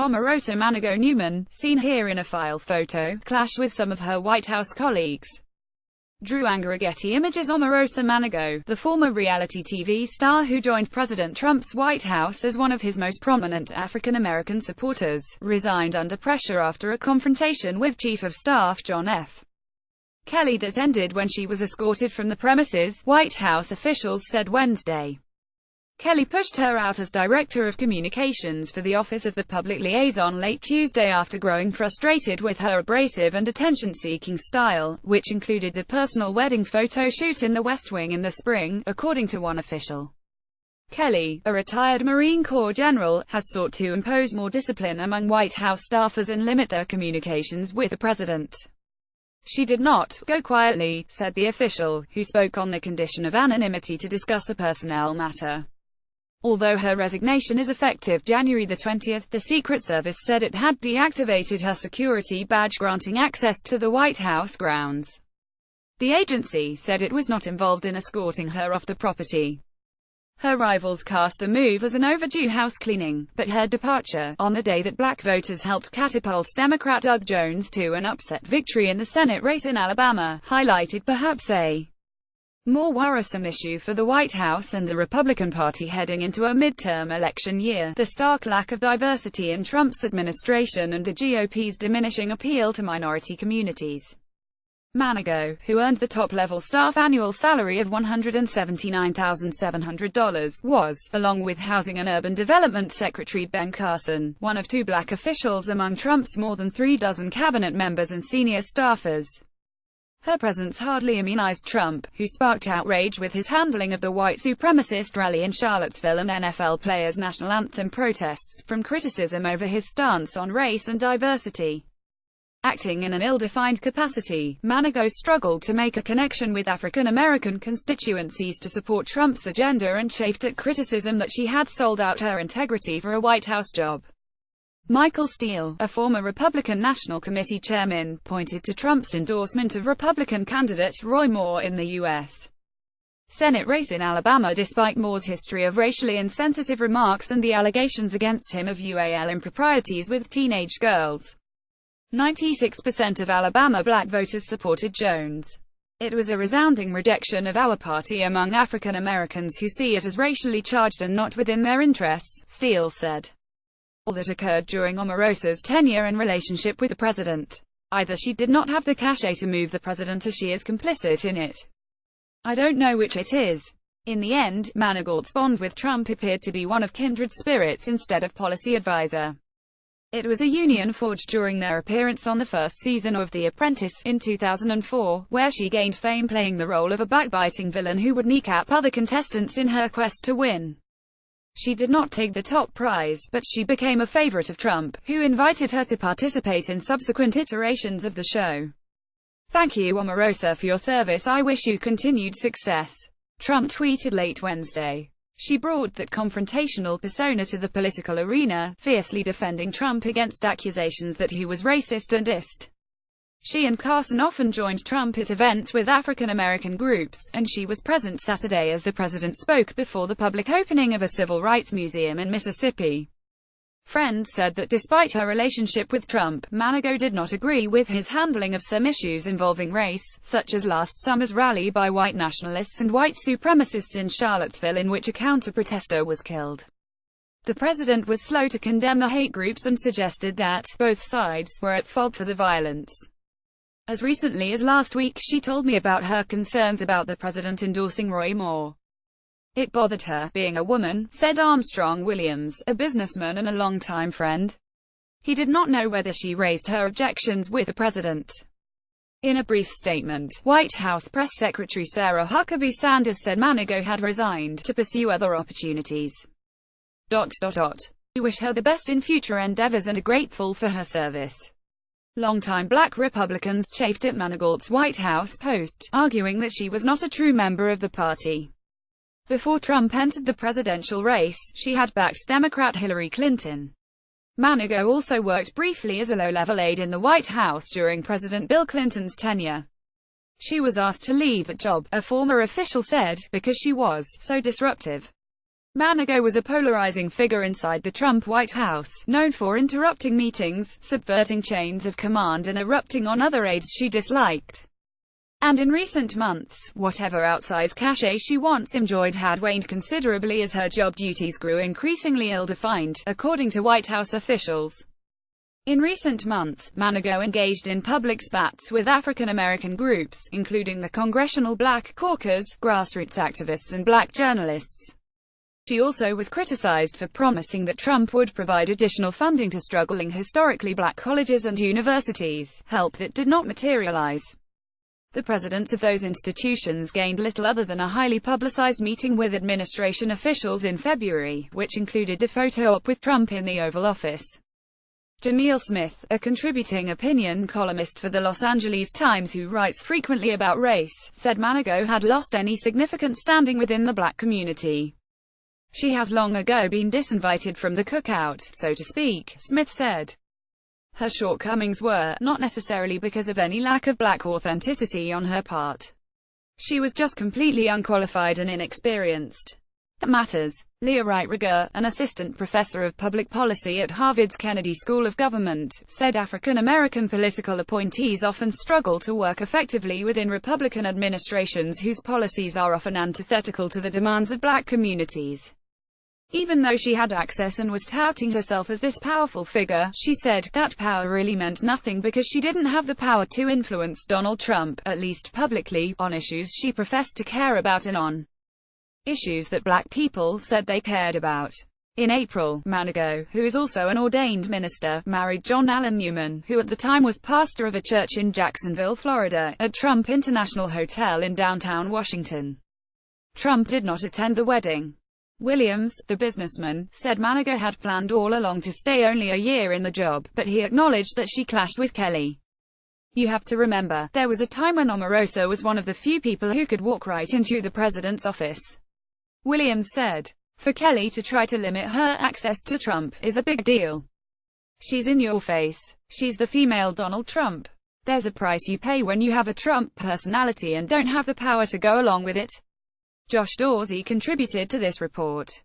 Omarosa Manigault Newman, seen here in a file photo, clashed with some of her White House colleagues. Drew Anger. Getty Images. Omarosa Manigault, the former reality TV star who joined President Trump's White House as one of his most prominent African-American supporters, resigned under pressure after a confrontation with Chief of Staff John F. Kelly that ended when she was escorted from the premises, White House officials said Wednesday. Kelly pushed her out as Director of Communications for the Office of the Public Liaison late Tuesday after growing frustrated with her abrasive and attention-seeking style, which included a personal wedding photo shoot in the West Wing in the spring, according to one official. Kelly, a retired Marine Corps general, has sought to impose more discipline among White House staffers and limit their communications with the president. She did not go quietly, said the official, who spoke on the condition of anonymity to discuss a personnel matter. Although her resignation is effective January 20, the Secret Service said it had deactivated her security badge granting access to the White House grounds. The agency said it was not involved in escorting her off the property. Her rivals cast the move as an overdue house cleaning, but her departure, on the day that black voters helped catapult Democrat Doug Jones to an upset victory in the Senate race in Alabama, highlighted perhaps a more worrisome issue for the White House and the Republican Party heading into a midterm election year: the stark lack of diversity in Trump's administration and the GOP's diminishing appeal to minority communities. Manigault, who earned the top-level staff annual salary of $179,700, was, along with Housing and Urban Development Secretary Ben Carson, one of two black officials among Trump's more than 36 cabinet members and senior staffers. Her presence hardly immunized Trump, who sparked outrage with his handling of the white supremacist rally in Charlottesville and NFL players' national anthem protests, from criticism over his stance on race and diversity. Acting in an ill-defined capacity, Manigault struggled to make a connection with African-American constituencies to support Trump's agenda and chafed at criticism that she had sold out her integrity for a White House job. Michael Steele, a former Republican National Committee chairman, pointed to Trump's endorsement of Republican candidate Roy Moore in the U.S. Senate race in Alabama despite Moore's history of racially insensitive remarks and the allegations against him of UAL improprieties with teenage girls. 96% of Alabama black voters supported Jones. It was a resounding rejection of our party among African Americans who see it as racially charged and not within their interests, Steele said. All that occurred during Omarosa's tenure and relationship with the president. Either she did not have the cachet to move the president or she is complicit in it. I don't know which it is. In the end, Manigault's bond with Trump appeared to be one of kindred spirits instead of policy advisor. It was a union forged during their appearance on the first season of The Apprentice, in 2004, where she gained fame playing the role of a backbiting villain who would kneecap other contestants in her quest to win. She did not take the top prize, but she became a favorite of Trump, who invited her to participate in subsequent iterations of the show. Thank you, Omarosa, for your service. I wish you continued success. Trump tweeted late Wednesday. She brought that confrontational persona to the political arena, fiercely defending Trump against accusations that he was racist and ist. She and Carson often joined Trump at events with African American groups, and she was present Saturday as the president spoke before the public opening of a civil rights museum in Mississippi. Friends said that despite her relationship with Trump, Manigault did not agree with his handling of some issues involving race, such as last summer's rally by white nationalists and white supremacists in Charlottesville in which a counter-protester was killed. The president was slow to condemn the hate groups and suggested that both sides were at fault for the violence. As recently as last week, she told me about her concerns about the president endorsing Roy Moore. It bothered her, being a woman, said Armstrong Williams, a businessman and a longtime friend. He did not know whether she raised her objections with the president. In a brief statement, White House Press Secretary Sarah Huckabee Sanders said Manigault had resigned to pursue other opportunities. We wish her the best in future endeavors and are grateful for her service. Longtime black Republicans chafed at Manigault's White House post, arguing that she was not a true member of the party. Before Trump entered the presidential race, she had backed Democrat Hillary Clinton. Manigault also worked briefly as a low-level aide in the White House during President Bill Clinton's tenure. She was asked to leave that job, a former official said, because she was so disruptive. Manigault was a polarizing figure inside the Trump White House, known for interrupting meetings, subverting chains of command and erupting on other aides she disliked. And in recent months, whatever outsized cachet she once enjoyed had waned considerably as her job duties grew increasingly ill-defined, according to White House officials. In recent months, Manigault engaged in public spats with African American groups, including the Congressional Black Caucus, grassroots activists and black journalists. She also was criticized for promising that Trump would provide additional funding to struggling historically black colleges and universities, help that did not materialize. The presidents of those institutions gained little other than a highly publicized meeting with administration officials in February, which included a photo op with Trump in the Oval Office. Jamil Smith, a contributing opinion columnist for the Los Angeles Times who writes frequently about race, said Manigault had lost any significant standing within the black community. She has long ago been disinvited from the cookout, so to speak, Smith said. Her shortcomings were not necessarily because of any lack of black authenticity on her part. She was just completely unqualified and inexperienced. That matters. Leah Wright-Rieger, an assistant professor of public policy at Harvard's Kennedy School of Government, said African American political appointees often struggle to work effectively within Republican administrations whose policies are often antithetical to the demands of black communities. Even though she had access and was touting herself as this powerful figure, she said, that power really meant nothing because she didn't have the power to influence Donald Trump, at least publicly, on issues she professed to care about and on issues that black people said they cared about. In April, Manigault, who is also an ordained minister, married John Allen Newman, who at the time was pastor of a church in Jacksonville, Florida, at Trump International Hotel in downtown Washington. Trump did not attend the wedding. Williams, the businessman, said Manigault had planned all along to stay only a year in the job, but he acknowledged that she clashed with Kelly. You have to remember, there was a time when Omarosa was one of the few people who could walk right into the president's office. Williams said. For Kelly to try to limit her access to Trump is a big deal. She's in your face. She's the female Donald Trump. There's a price you pay when you have a Trump personality and don't have the power to go along with it. Josh Dorsey contributed to this report.